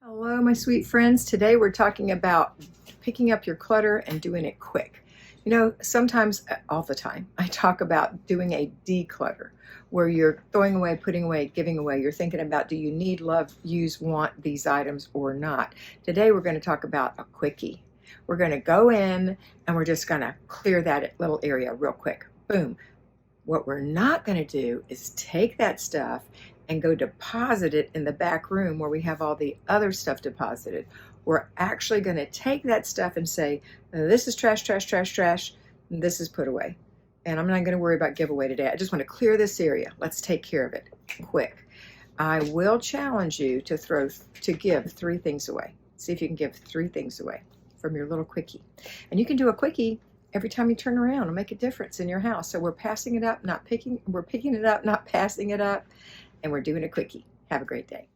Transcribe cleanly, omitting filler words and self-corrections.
Hello, my sweet friends. Today we're talking about picking up your clutter and doing it quick. You know, sometimes, all the time, I talk about doing a declutter where you're throwing away, putting away, giving away. You're thinking about, do you need, love, use, want these items or not? Today we're going to talk about a quickie. We're going to go in and we're just going to clear that little area real quick. Boom. What we're not going to do is take that stuff and go deposit it in the back room where we have all the other stuff deposited. We're actually going to take that stuff and say, this is trash, trash, trash, trash, and this is put away. And I'm not going to worry about giveaway today. I just want to clear this area. Let's take care of it quick. I will challenge you to give 3 things away. See if you can give 3 things away from your little quickie. And you can do a quickie every time you turn around and make a difference in your house. So we're passing it up, we're picking it up, not passing it up, and we're doing a quickie. Have a great day.